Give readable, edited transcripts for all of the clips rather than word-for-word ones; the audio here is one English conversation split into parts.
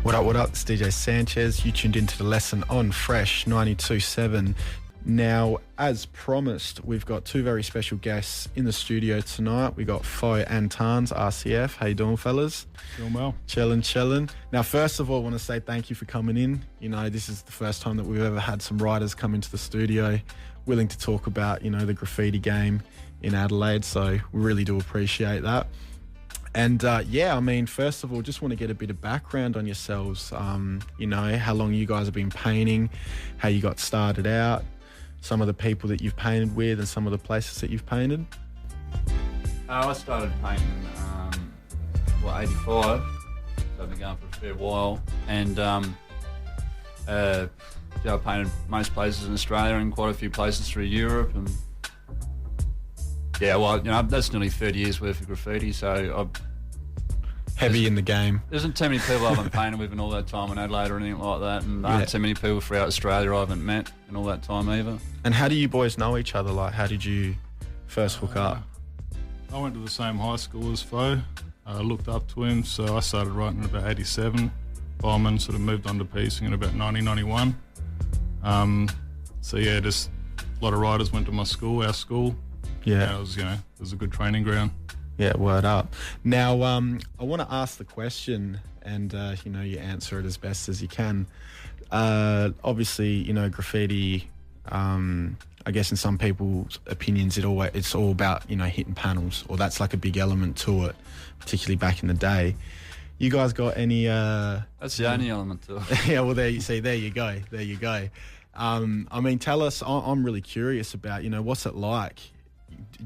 What up, what up? It's DJ Sanchez. You tuned into the lesson on Fresh 92.7. Now, as promised, we've got two very special guests in the studio tonight. We got Phoa and Tarns, R.C.F. How you doing, fellas? Doing well. Chilling. Now, first of all, I want to say thank you for coming in. You know, this is the first time that we've ever had some writers come into the studio willing to talk about, you know, the graffiti game in Adelaide. So we really do appreciate that. And yeah, I mean, first of all, just want to get a bit of background on yourselves. You know, how long you guys have been painting, how you got started out, some of the people that you've painted with and some of the places that you've painted. I started painting, 85, so I've been going for a fair while. And yeah, I painted most places in Australia and quite a few places through Europe. And yeah, well, you know, that's nearly 30 years worth of graffiti, so Heavy in the game. There isn't too many people I haven't painted with in all that time in Adelaide or anything like that, and there aren't too many people throughout Australia I haven't met in all that time either. And how do you boys know each other? Like, how did you first hook up? I went to the same high school as Phoa. I looked up to him, so I started writing in about 87. Bowman sort of moved on to piecing in about 1991. So yeah, just a lot of writers went to my school, our school. Yeah. It was a good training ground. Yeah, word up. Now, I want to ask the question, and you know, you answer it as best as you can. Obviously, you know, graffiti. I guess in some people's opinions, it's all about, you know, hitting panels, or that's like a big element to it, particularly back in the day. You guys got any? That's the only element to it. Yeah, well, there you go. I mean, tell us. I'm really curious about, you know, what's it like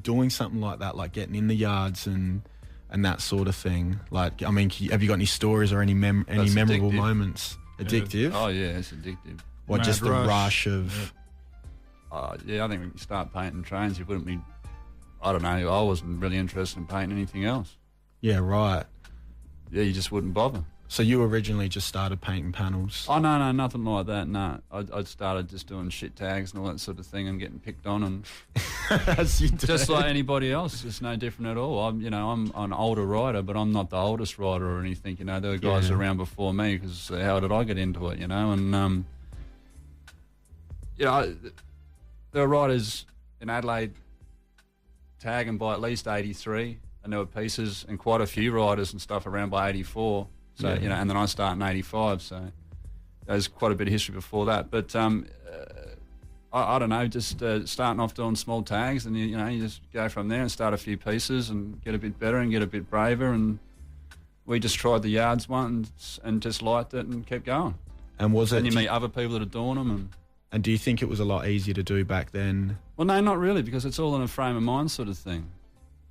doing something like that, like getting in the yards and that sort of thing. Like, I mean, have you got any stories or any memorable moments? Addictive? Oh yeah, it's addictive. What, just the rush of? Yeah, I think when you start painting trains, you wouldn't be. I don't know. I wasn't really interested in painting anything else. Yeah, right. Yeah, you just wouldn't bother. So you originally just started painting panels? Oh, no, nothing like that, no. I started just doing shit tags and all that sort of thing and getting picked on, and as you do. Just like anybody else, it's no different at all. I'm an older writer, but I'm not the oldest writer or anything, you know. There were guys around before me, because how did I get into it, you know? And, you know, there were writers in Adelaide tagging by at least 83, and there were pieces and quite a few writers and stuff around by 84. So, you know, and then I start in 85, so there's quite a bit of history before that. But I don't know, just starting off doing small tags, and you just go from there and start a few pieces and get a bit better and get a bit braver. And we just tried the yards once and just liked it and kept going. And was it? And you meet other people that are doing them. And do you think it was a lot easier to do back then? Well, no, not really, because it's all in a frame of mind sort of thing.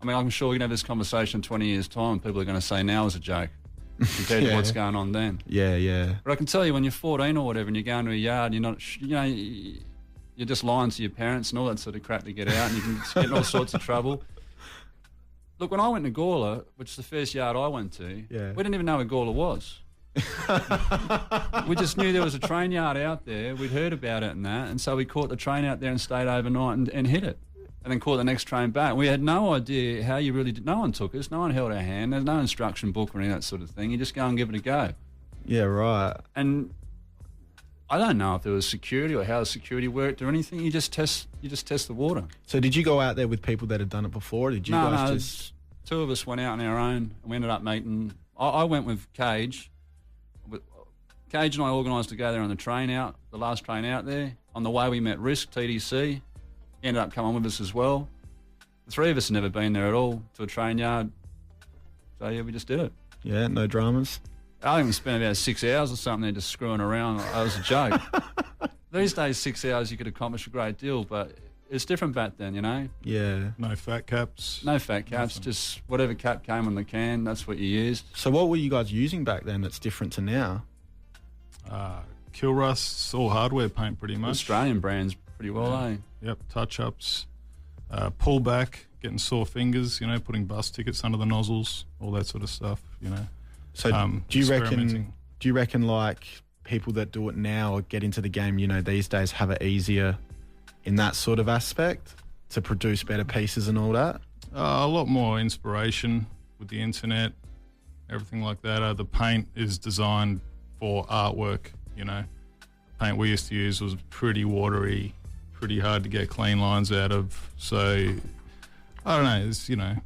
I mean, I'm sure we can have this conversation in 20 years' time. People are going to say now is a joke compared to what's going on then. Yeah. But I can tell you, when you're 14 or whatever and you're going to a yard, you're not, you're just lying to your parents and all that sort of crap to get out, and you can get in all sorts of trouble. Look, when I went to Gawler, which is the first yard I went to, we didn't even know where Gawler was. We just knew there was a train yard out there. We'd heard about it and so we caught the train out there and stayed overnight and hit it. And then caught the next train back. We had no idea how you really did. No one took us. No one held our hand. There's no instruction book or any of that sort of thing. You just go and give it a go. Yeah, right. And I don't know if there was security or how the security worked or anything. You just test the water. So did you go out there with people that had done it before? Or did you guys just? Two of us went out on our own, and we ended up meeting. I went with Cage. Cage and I organised to go there on the train out, the last train out there. On the way, we met Risk TDC. He ended up coming with us as well. The three of us had never been there at all to a train yard. So yeah, we just did it. Yeah, no dramas. I think we spent about 6 hours or something there just screwing around. It was a joke. These days, 6 hours you could accomplish a great deal, but it's different back then, you know? Yeah. No fat caps. No fat caps, just whatever cap came on the can, that's what you used. So what were you guys using back then that's different to now? Kill Rusts, all hardware paint pretty much. Australian brands pretty well, eh? Yep, touch-ups, pullback, getting sore fingers, you know, putting bus tickets under the nozzles, all that sort of stuff, you know. So do you reckon like people that do it now or get into the game, you know, these days have it easier in that sort of aspect to produce better pieces and all that? A lot more inspiration with the internet, everything like that. The paint is designed for artwork, you know. Paint we used to use was pretty watery, pretty hard to get clean lines out of. So, I don't know, it's, you know,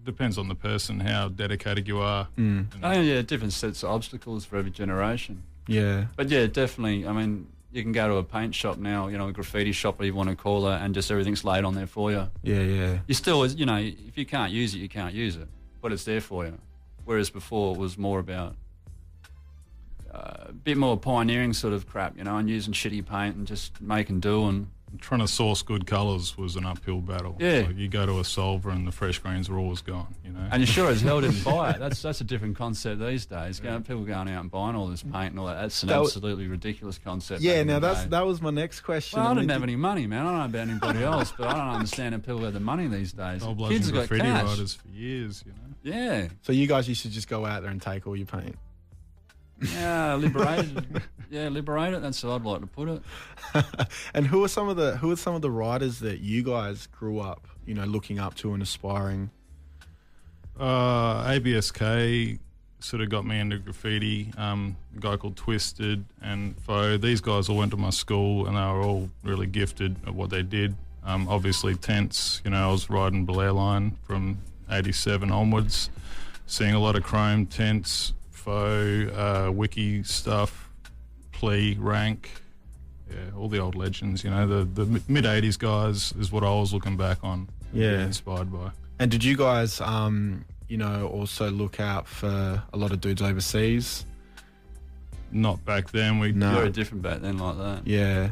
depends on the person, how dedicated you are. You know. Oh, yeah, different sets of obstacles for every generation. Yeah. But yeah, definitely, I mean, you can go to a paint shop now, you know, a graffiti shop, whatever you want to call it, and just everything's laid on there for you. Yeah, yeah. You still, you know, if you can't use it, you can't use it, but it's there for you. Whereas before it was more about a bit more pioneering sort of crap, you know, and using shitty paint and just make and do. And trying to source good colours was an uphill battle. Yeah. Like you go to a solver and the fresh greens are always gone, you know. And you sure as hell didn't buy it. That's a different concept these days. People going out and buying all this paint and all that. That's an absolutely ridiculous concept. Yeah, now that was my next question. Well, I didn't have any money, man. I don't know about anybody else, but I don't understand how people have the money these days. Old blokes Kids and have got graffiti cash. writers for years, you know. Yeah. So you guys used to just go out there and take all your paint? Yeah, liberated. Yeah, liberated. That's how I'd like to put it. And who are some of the writers that you guys grew up, you know, looking up to and aspiring? ABSK sort of got me into graffiti. A guy called Twisted and Phoa. These guys all went to my school and they were all really gifted at what they did. Obviously tents, you know, I was riding Belair Line from 87 onwards, seeing a lot of chrome tents, Phoa, wiki stuff, plea, rank, yeah, all the old legends, you know, the mid-80s guys is what I was looking back on, yeah, inspired by. And did you guys, you know, also look out for a lot of dudes overseas? Not back then. Very different back then like that. Yeah.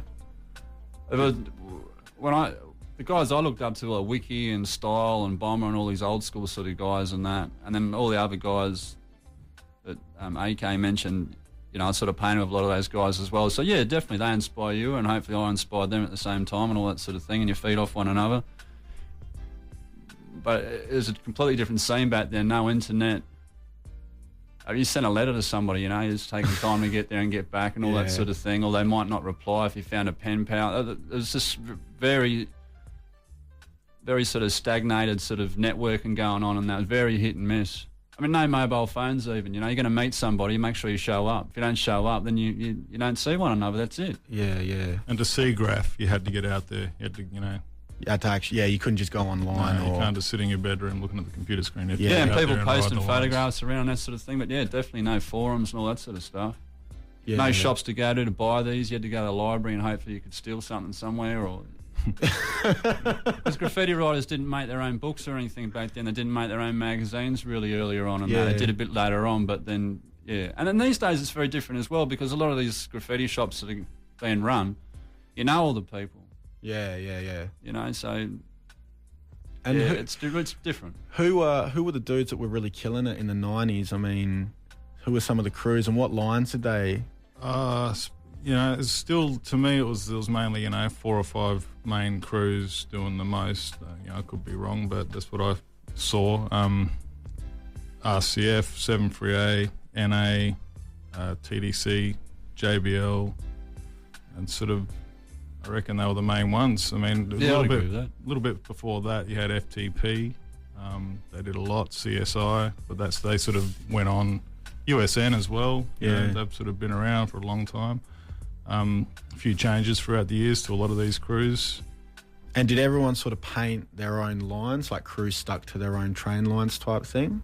The guys I looked up to, like Wiki and Style and Bomber and all these old school sort of guys and that, and then all the other guys that AK mentioned, you know, I sort of painted with a lot of those guys as well. So yeah, definitely they inspire you, and hopefully I inspired them at the same time and all that sort of thing, and you feed off one another. But it was a completely different scene back then, no internet. You sent a letter to somebody, you know, you're just taking time to get there and get back and all that sort of thing, or they might not reply if you found a pen pal. It was just very, very sort of stagnated sort of networking going on, and that was very hit and miss. I mean, no mobile phones even, you know, you're going to meet somebody, make sure you show up. If you don't show up, then you don't see one another, that's it. Yeah, yeah. And to see graph, you had to get out there, you had to, you know. You had to actually, you couldn't just go online. No, you can't just sit in your bedroom looking at the computer screen. And people posting photographs around, that sort of thing, but yeah, definitely no forums and all that sort of stuff. Yeah, no shops to go to buy these. You had to go to the library and hopefully you could steal something somewhere, or because graffiti writers didn't make their own books or anything back then. They didn't make their own magazines really earlier on, and they did a bit later on. But then, and then these days it's very different as well, because a lot of these graffiti shops that are being run, you know all the people. Yeah. You know, so and it's different. Who were the dudes that were really killing it in the 90s? I mean, who were some of the crews and what lines did they? You know, it's still, to me, it was mainly, you know, 4 or 5 main crews doing the most. You know, I could be wrong, but that's what I saw. RCF, 7-3A, NA, TDC, JBL, and sort of, I reckon they were the main ones. I mean, a little bit before that, you had FTP. They did a lot, CSI, but they sort of went on. USN as well. Yeah. You know, they've sort of been around for a long time. A few changes throughout the years to a lot of these crews. And did everyone sort of paint their own lines, like crews stuck to their own train lines type thing?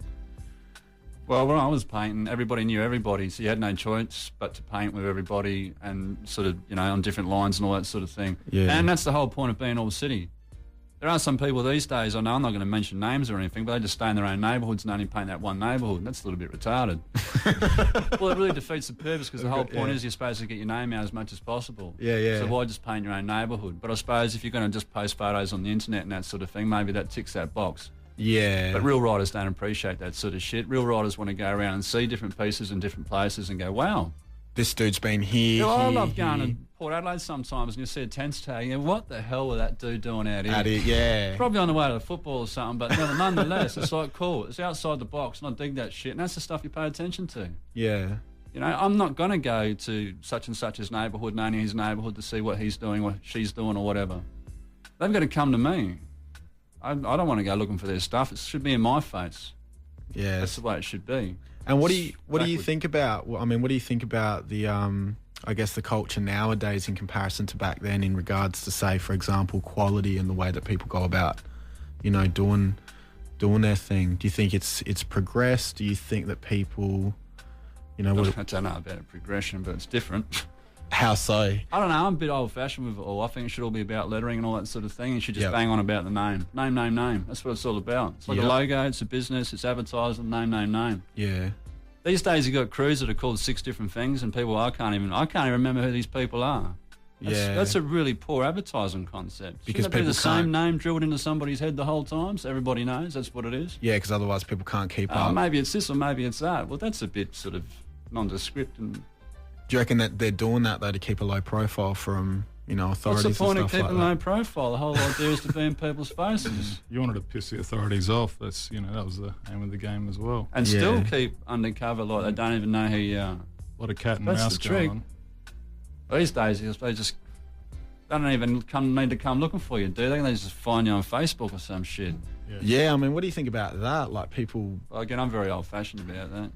Well, when I was painting, everybody knew everybody, so you had no choice but to paint with everybody and sort of, you know, on different lines and all that sort of thing. Yeah. And that's the whole point of being all city. There are some people these days, I know I'm not going to mention names or anything, but they just stay in their own neighbourhoods and only paint that one neighbourhood. That's a little bit retarded. Well, it really defeats the purpose, because the whole point is you're supposed to get your name out as much as possible. Yeah. So why just paint your own neighbourhood? But I suppose if you're going to just post photos on the internet and that sort of thing, maybe that ticks that box. Yeah. But real writers don't appreciate that sort of shit. Real writers want to go around and see different pieces in different places and go, wow. This dude's been here. I love going to Port Adelaide sometimes and you see a tents tag and what the hell was that dude doing out here? Yeah. Probably on the way to the football or something, but nonetheless, it's like, cool. It's outside the box, and I dig that shit, and that's the stuff you pay attention to. Yeah. You know, I'm not going to go to such and such's neighbourhood and only his neighbourhood to see what he's doing, what she's doing or whatever. They've got to come to me. I don't want to go looking for their stuff. It should be in my face. Yeah. That's the way it should be. And what do you think about? I mean, what do you think about the I guess the culture nowadays in comparison to back then, in regards to, say, for example, quality and the way that people go about, doing their thing? Do you think it's progressed? Do you think that people, I don't know about a progression, but it's different. How so? I don't know. I'm a bit old-fashioned with it all. I think it should all be about lettering and all that sort of thing. You should just bang on about the name. Name. That's what it's all about. It's like a logo. It's a business. It's advertising. Name. Yeah. These days you got crews that are called 6 different things, and people I can't even remember who these people are. That's a really poor advertising concept. Because people the same name drilled into somebody's head the whole time, so everybody knows that's what it is. Yeah, because otherwise people can't keep up. Maybe it's this or maybe it's that. Well, that's a bit sort of nondescript. And do you reckon that they're doing that though to keep a low profile from authorities? What's the point of keeping like low profile? The whole idea is to be in people's faces. You wanted to piss the authorities off. That's that was the aim of the game as well. And still keep undercover, like they don't even know who you are. A lot of cat and That's mouse the trick. going on. These days they just don't even need to come looking for you, do they? They just find you on Facebook or some shit. Yeah, I mean, what do you think about that? Like people. Well, again, I'm very old-fashioned about that.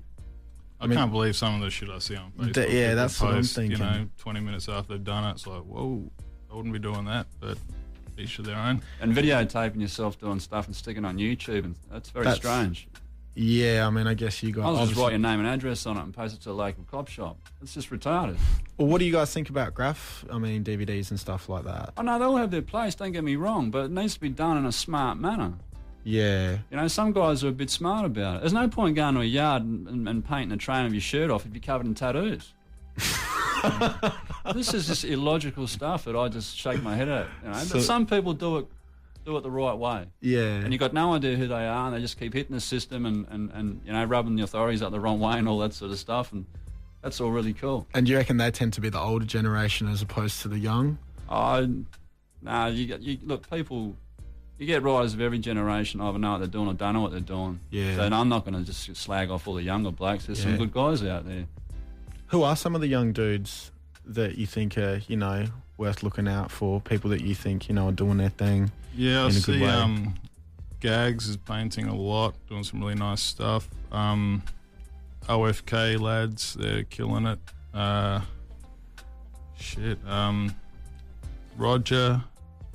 I can't believe some of the shit I see on Facebook. That's what I'm thinking. 20 minutes after they've done it, it's like, whoa, I wouldn't be doing that, but each of their own. And videotaping yourself doing stuff and sticking on YouTube, and that's strange. Yeah, I mean, I guess you guys. I'll just write your name and address on it and post it to a local cop shop. It's just retarded. Well, what do you guys think about DVDs and stuff like that? Oh, no, they all have their place, don't get me wrong, but it needs to be done in a smart manner. Yeah. Some guys are a bit smart about it. There's no point going to a yard and painting a train of your shirt off if you're covered in tattoos. This is just illogical stuff that I just shake my head at. But some people do it the right way. Yeah. And you got no idea who they are, and they just keep hitting the system and rubbing the authorities up the wrong way and all that sort of stuff, and that's all really cool. And do you reckon they tend to be the older generation as opposed to the young? Look, people. You get riders of every generation either know what they're doing or don't know what they're doing. Yeah. So I'm not going to just slag off all the younger blokes. There's some good guys out there. Who are some of the young dudes that you think are, worth looking out for? People that you think, are doing their thing in a good way? I see Gags is painting a lot, doing some really nice stuff. OFK lads, they're killing it. Roger...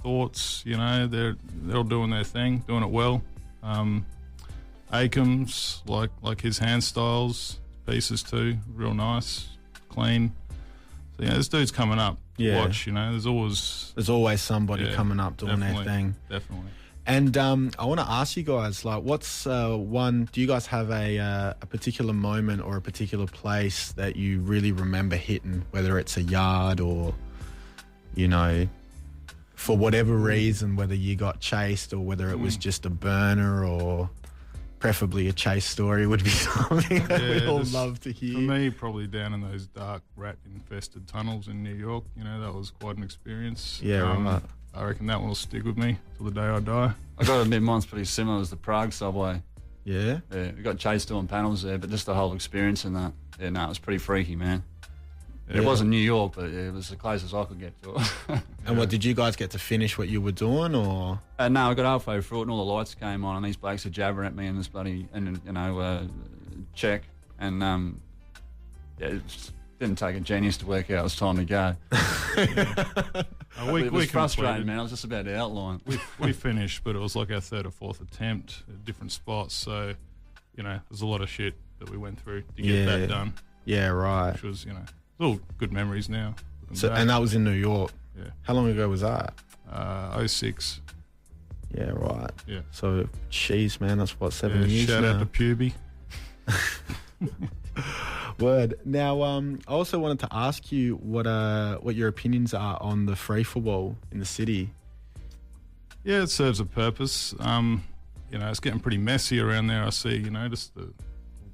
Thoughts, they're all doing their thing, doing it well. Akins, like his hand styles, pieces too, real nice, clean. So this dude's coming up. Yeah. Watch, there's always somebody coming up doing their thing. Definitely. And I want to ask you guys, what's do you guys have a particular moment or a particular place that you really remember hitting, whether it's a yard or, for whatever reason, whether you got chased or whether it was just a burner, or preferably a chase story would be something that we all love to hear. For me, probably down in those dark rat-infested tunnels in New York, that was quite an experience. Yeah, right. I reckon that one will stick with me till the day I die. I got to admit, mine's pretty similar as the Prague subway. Yeah? Yeah, we got chased doing panels there, but just the whole experience in that. Yeah, no, it was pretty freaky, man. It wasn't New York, but it was the closest I could get to it. And what, did you guys get to finish what you were doing, or? No, I got halfway through it and all the lights came on and these blokes are jabbering at me in this bloody, check. And, it didn't take a genius to work out it was time to go. It was frustrating, man. I was just about to outline. We finished, but it was like our third or fourth attempt at different spots. So, there's a lot of shit that we went through to get that done. Yeah, right. Which was, all good memories now. So, and that was in New York? Yeah. How long ago was that? 06. Yeah, right. Yeah. So, jeez, man, that's what, 7 years shout now? out to Puby. Word. Now, I also wanted to ask you what your opinions are on the free for all in the city. Yeah, it serves a purpose. It's getting pretty messy around there. I see, just the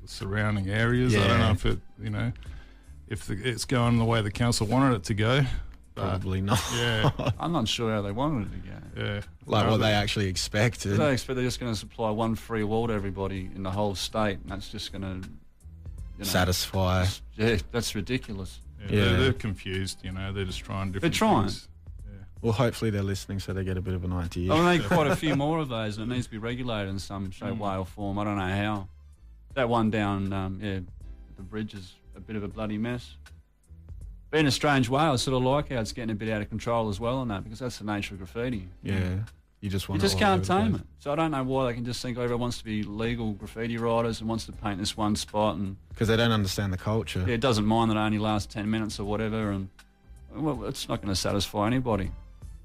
surrounding areas. I don't know if it, if it's going the way the council wanted it to go. Probably not. Yeah. I'm not sure how they wanted it to go. Yeah. Like what they actually expected. They expect they're just going to supply one free wall to everybody in the whole state, and that's just going to satisfy. Yeah, that's ridiculous. Yeah. They're confused, they're just trying different things. Yeah. Well, hopefully they're listening so they get a bit of an idea. I need quite a few more of those, and it needs to be regulated in some shape, way or form. I don't know how. That one down, the bridge is a bit of a bloody mess. But in a strange way, I sort of like how it's getting a bit out of control as well on that, because that's the nature of graffiti. Yeah. You just want You just can't tame it. So I don't know why they can just think everyone wants to be legal graffiti writers and wants to paint this one spot. And because they don't understand the culture. Yeah, it doesn't mind that it only lasts 10 minutes or whatever. And, well, it's not going to satisfy anybody.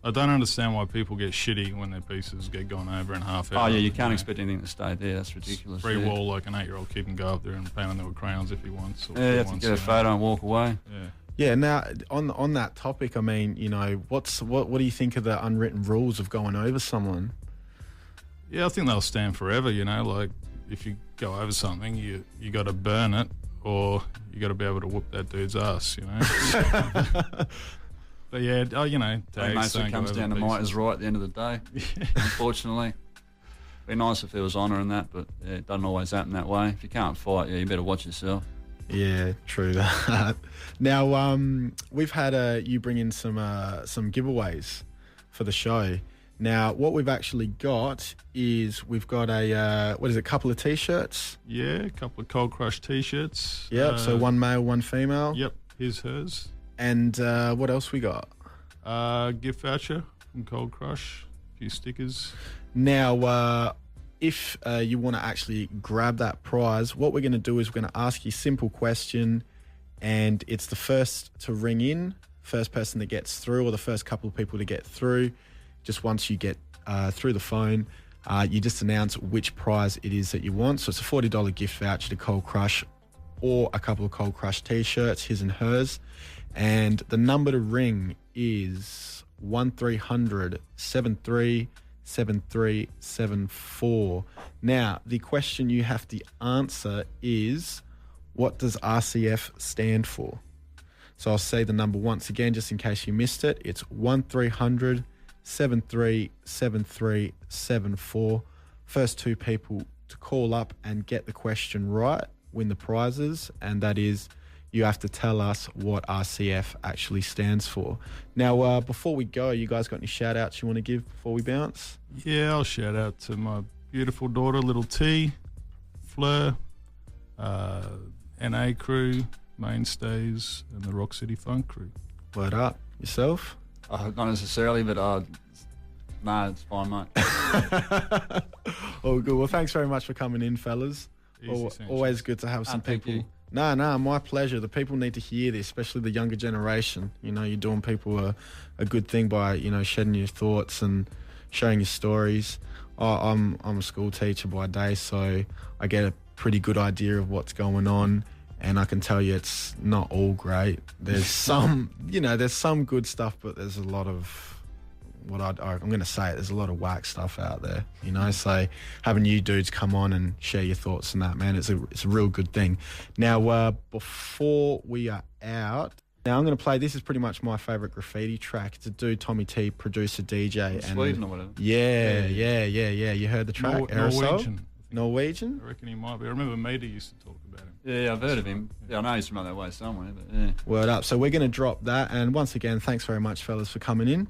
I don't understand why people get shitty when their pieces get gone over in half hour. Oh, yeah, you can't expect anything to stay there. That's ridiculous. Free wall, like an 8-year-old kid can go up there and paint on there with crayons if he wants. Or you have to get a photo and walk away. Yeah. Yeah. Now, on that topic, I mean, you know, what do you think of the unwritten rules of going over someone? Yeah, I think they'll stand forever, you know, like if you go over something, you got to burn it, or you got to be able to whoop that dude's ass, you know. But yeah, you know, tags it comes down to might is right at the end of the day, unfortunately. Be nice if there was honour in that, but yeah, it doesn't always happen that way. If you can't fight, you better watch yourself. Yeah, true that. Now, we've had you bring in some giveaways for the show. Now, what we've actually got is we've got a couple of t-shirts. Yeah, a couple of Cold Crush t-shirts. Yep. So one male, one female. Yep. Here's hers. And what else we got? Gift voucher from Cold Crush. A few stickers. Now, if you want to actually grab that prize, what we're going to do is we're going to ask you a simple question, and it's the first to ring in, first person that gets through, or the first couple of people to get through. Just once you get through the phone, you just announce which prize it is that you want. So it's a $40 gift voucher to Cold Crush, or a couple of Cold Crush t-shirts, his and hers. And the number to ring is 1300 73 7374. Now, the question you have to answer is, what does RCF stand for? So I'll say the number once again, just in case you missed it. It's 1300 73 7374. First two people to call up and get the question right win the prizes, and that is, you have to tell us what RCF actually stands for. Now, before we go, you guys got any shout-outs you want to give before we bounce? Yeah, I'll shout out to my beautiful daughter, Little T, Fleur, NA crew, Mainstays, and the Rock City Funk crew. Word up. Yourself? Not necessarily, but no, it's fine, mate. Oh, good. Well, thanks very much for coming in, fellas. Always good to have some people. No, my pleasure. The people need to hear this, especially the younger generation. You know, you're doing people a good thing by, you know, shedding your thoughts and showing your stories. I'm a school teacher by day, so I get a pretty good idea of what's going on, and I can tell you it's not all great. There's some, you know, there's some good stuff, but there's a lot of I'm going to say it, there's a lot of whack stuff out there, you know, so having you dudes come on and share your thoughts on that, man, it's a real good thing. Now, before we are out, now I'm going to play, this is pretty much my favourite graffiti track. It's a dude, Tommy T, producer, DJ. Sweden or whatever. Yeah. You heard the track? Norwegian? I reckon he might be. I remember Maida used to talk about him. Yeah, I've heard of him. Yeah, I know he's from out that way somewhere, but yeah. Word up. So we're going to drop that, and once again, thanks very much, fellas, for coming in.